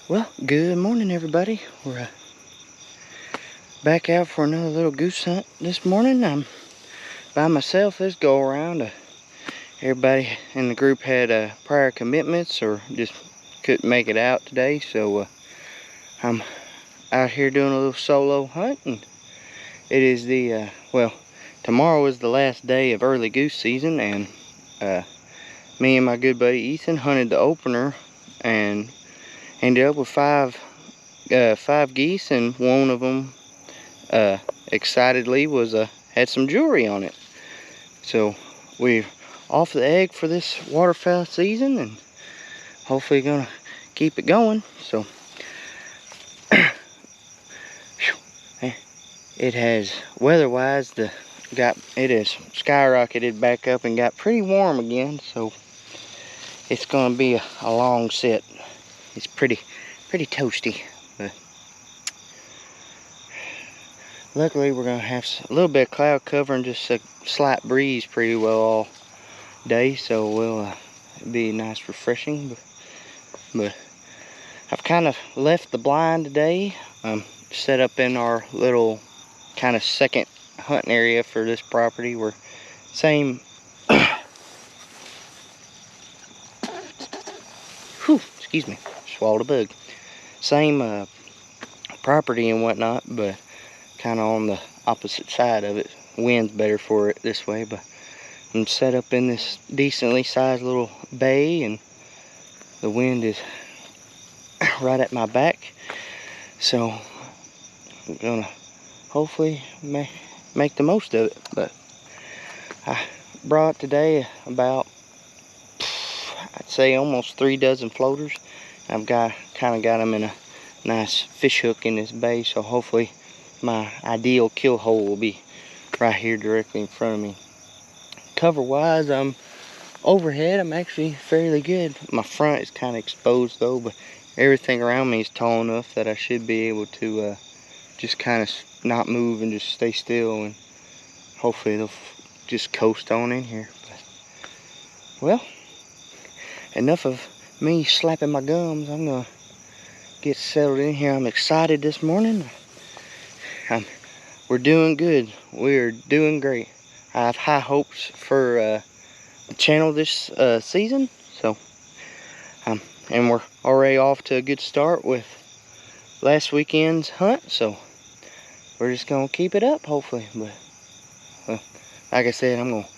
Well, good morning everybody. We're back out for another little goose hunt this morning. I'm by myself this go around. Everybody in the group had prior commitments or just couldn't make it out today, so I'm out here doing a little solo hunt. And it is the well, tomorrow is the last day of early goose season, and me and my good buddy Ethan hunted the opener and ended up with five geese, and one of them excitedly was had some jewelry on it. So we're off the egg for this waterfowl season, and hopefully gonna keep it going. So it has, weather-wise, it has skyrocketed back up and got pretty warm again. So it's gonna be a long sit. It's pretty toasty, but luckily we're gonna have a little bit of cloud cover and just a slight breeze pretty well all day, so we'll be nice refreshing. But I've kind of left the blind today, set up in our little kind of second hunting area for this property. We're same whew, excuse me, swallowed a bug. Same property and whatnot, but kind of on the opposite side of it. Wind's better for it this way, but I'm set up in this decently sized little bay, and the wind is right at my back, so I'm gonna hopefully make the most of it. But I brought today about, I'd say, almost 3 dozen floaters. I've kind of got them in a nice fish hook in this bay, so hopefully my ideal kill hole will be right here directly in front of me. Cover wise, I'm overhead, I'm actually fairly good. My front is kind of exposed though, but everything around me is tall enough that I should be able to just kind of not move and just stay still, and hopefully they'll just coast on in here. But, well, enough of me slapping my gums. I'm gonna get settled in here. I'm excited this morning. We're doing good. We're doing great. I have high hopes for the channel this season, so and we're already off to a good start with last weekend's hunt, so we're just gonna keep it up hopefully. But like I said, I'm gonna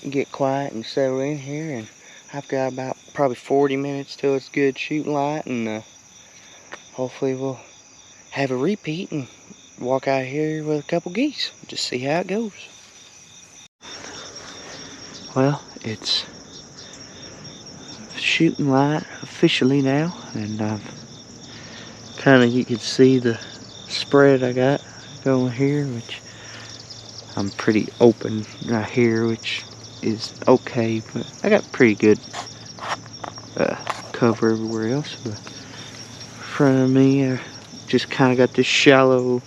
get quiet and settle in here, and I've got about probably 40 minutes till it's good shooting light, and hopefully we'll have a repeat and walk out here with a couple geese, just see how it goes. Well, it's shooting light officially now, and kind of, you can see the spread I got going here, which I'm pretty open right here, which is okay, but I got pretty good cover everywhere else. But in front of me, I just kind of got this shallow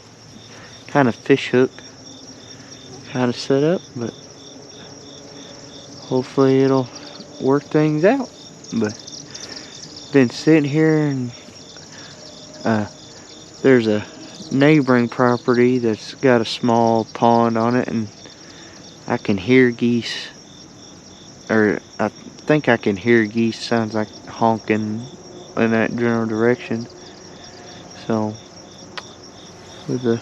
kind of fish hook kind of set up, but hopefully it'll work things out. But been sitting here, and there's a neighboring property that's got a small pond on it, and I can hear geese, or I think I can hear geese. Sounds like honking in that general direction. So with a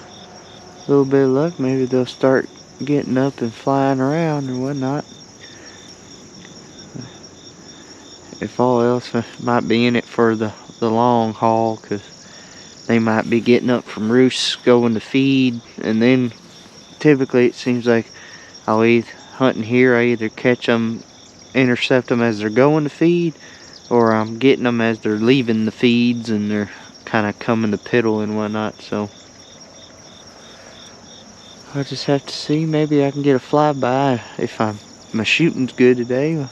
little bit of luck, maybe they'll start getting up and flying around and whatnot. If all else, I might be in it for the long haul, because they might be getting up from roosts going to feed, and then typically it seems like I'll either hunting here, I either catch them, intercept them as they're going to feed, or I'm getting them as they're leaving the feeds and they're kind of coming to piddle and whatnot. So I'll just have to see. Maybe I can get a flyby if my shooting's good today.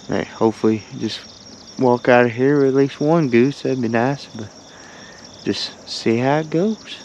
Hey, hopefully just walk out of here with at least one goose. That'd be nice, but just see how it goes.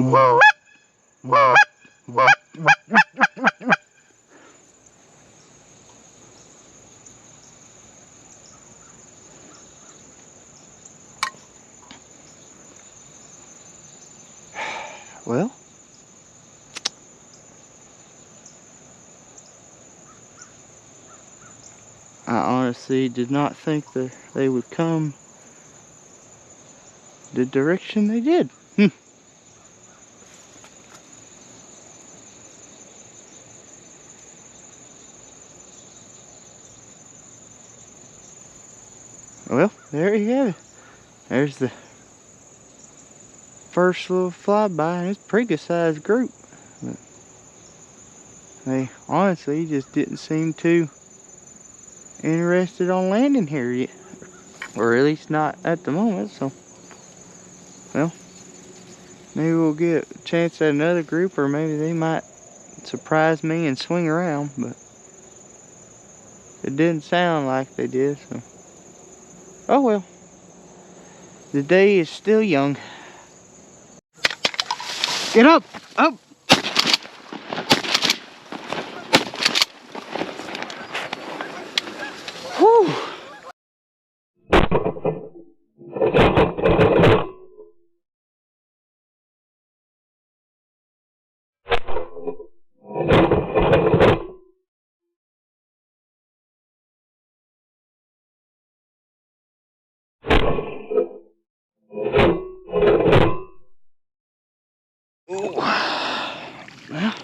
Well, I honestly did not think that they would come the direction they did. Well, there you have it. There's the first little flyby, and it's a pretty good sized group. But they honestly just didn't seem too interested on landing here yet. Or at least not at the moment, so. Well, maybe we'll get a chance at another group, or maybe they might surprise me and swing around, but it didn't sound like they did, so. Oh well. The day is still young. Get up! Up! Whew! Well,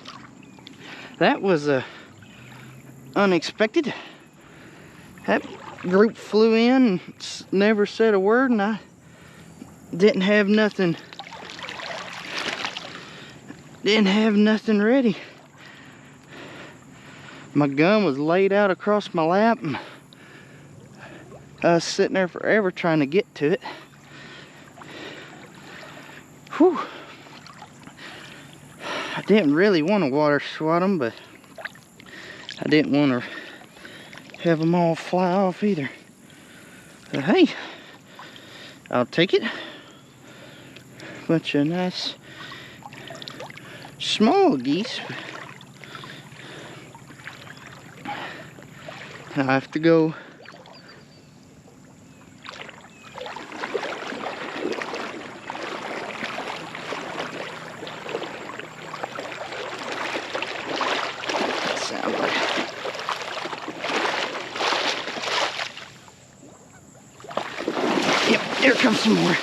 that was unexpected. That group flew in, never said a word, and I didn't have nothing ready. My gun was laid out across my lap, and I was sitting there forever trying to get to it. Whew. I didn't really want to water swat them, but I didn't want to have them all fly off either. But hey, I'll take it. Bunch of nice small geese. I have to go here comes some more.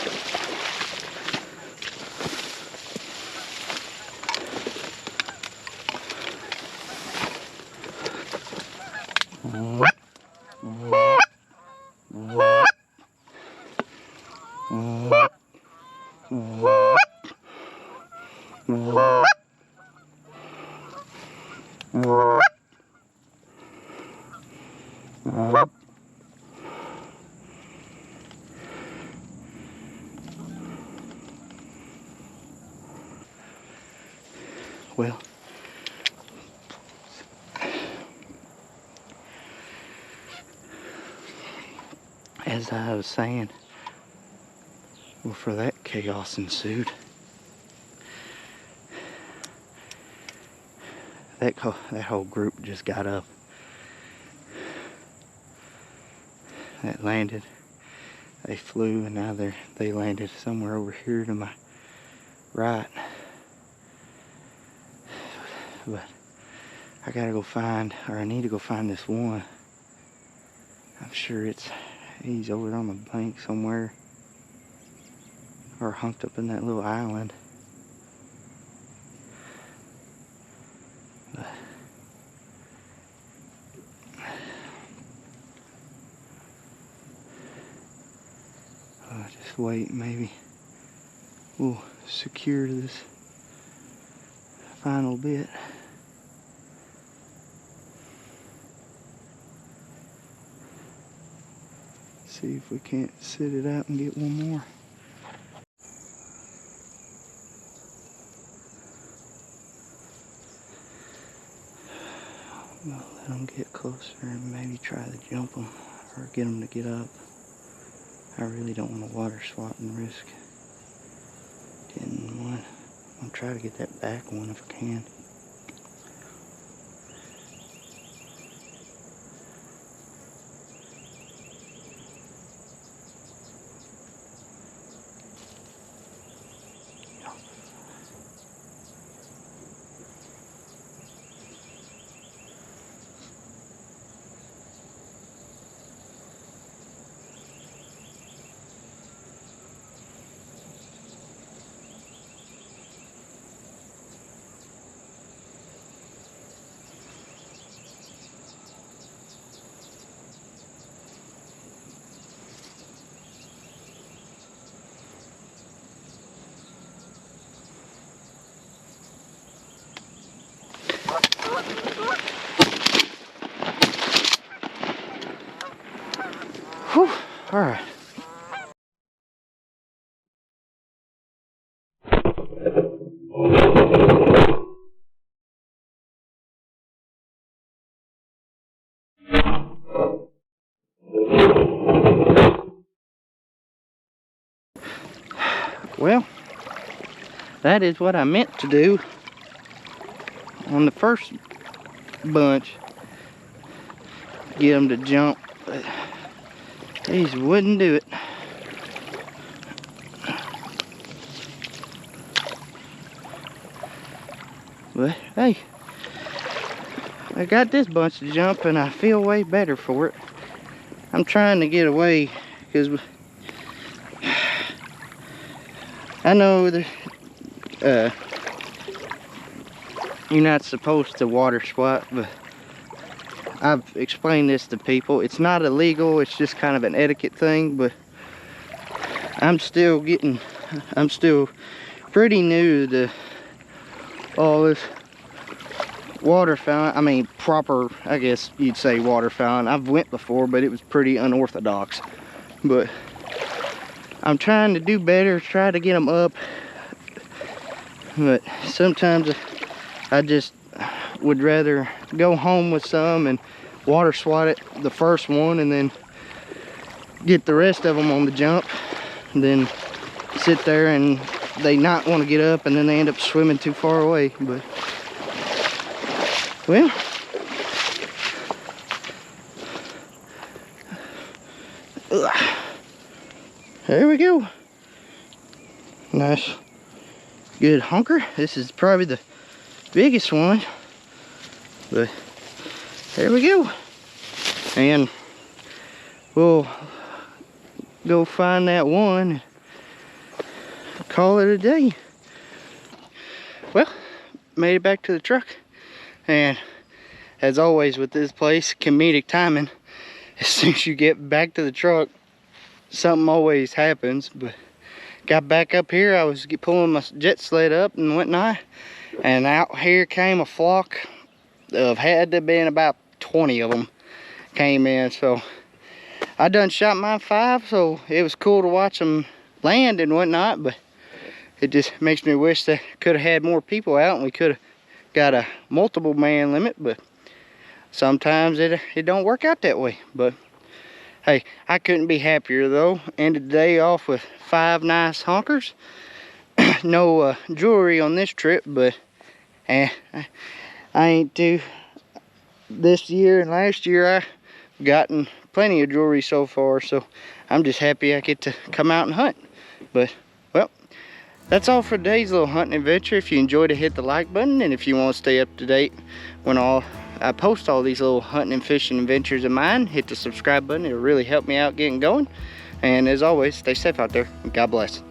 Well, as I was saying, before that chaos ensued, that whole group just got up. That landed, they flew, and now they landed somewhere over here to my right. But I gotta go find, or I need to go find this one. I'm sure he's over on the bank somewhere, or hunked up in that little island. But I'll just wait, maybe we'll secure this final bit. See if we can't sit it out and get one more. Well, let them get closer and maybe try to jump them or get them to get up. I really don't want to water swat and risk getting one I'll try to get that back one if I can. Whew, all right. Well, that is what I meant to do on the first bunch. Get them to jump, but these wouldn't do it. But hey, I got this bunch to jump and I feel way better for it. I'm trying to get away because I know that you're not supposed to water swat, but I've explained this to people. It's not illegal, it's just kind of an etiquette thing, but I'm still pretty new to all this waterfowl. I mean, proper, I guess you'd say waterfowl. I've went before, but it was pretty unorthodox. But I'm trying to do better, try to get them up. But sometimes I just would rather go home with some and water swat it the first one and then get the rest of them on the jump, and then sit there and they not want to get up and then they end up swimming too far away. But well, there we go. Nice, good honker. This is probably the biggest one, but there we go. And we'll go find that one and call it a day. Well, made it back to the truck, and as always with this place, comedic timing. As soon as you get back to the truck, something always happens. But got back up here, I was pulling my jet sled up and whatnot, and out here came a flock of, had to have been about 20 of them came in. So I done shot my 5, so it was cool to watch them land and whatnot, but it just makes me wish that could have had more people out and we could have got a multiple man limit. But sometimes it don't work out that way. But hey, I couldn't be happier though. Ended the day off with 5 nice honkers. No jewelry on this trip, but I ain't too. This year and last year I've gotten plenty of jewelry so far, so I'm just happy I get to come out and hunt. But well, that's all for today's little hunting adventure. If you enjoyed it, hit the like button, and if you want to stay up to date when I post all these little hunting and fishing adventures of mine, hit the subscribe button. It'll really help me out getting going. And as always, stay safe out there. God bless.